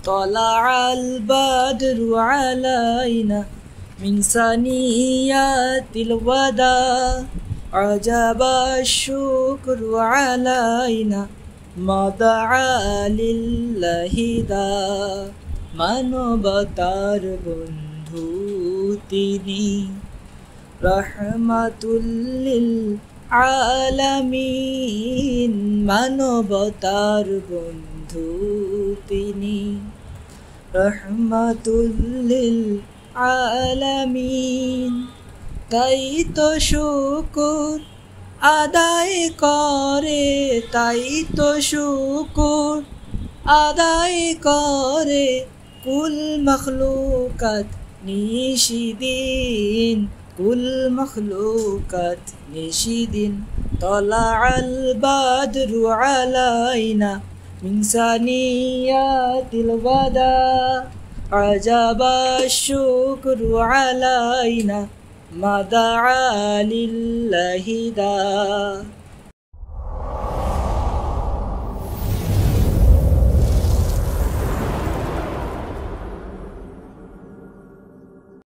طلع البدر علينا من ثنيات الوداع عجب الشكر علينا ما دعا لله دا মানবতার বন্ধু তিনি রহমাতুল লিল আলামিন মানবতার বন্ধু তিনি রহমাতুল লিল আলামিন তাই তো শুকর আদায় করে তাই তো শুকর আদায় করে কুল মখলুকাত নিশিদিন কুল মখলুকাত নিশিদিন তলাআল বাদরু আলাইনা মিন সানিয়াতিল ওয়াদা আজাবা শুকরু আলাইনা মা দাআ লিল্লাহি দা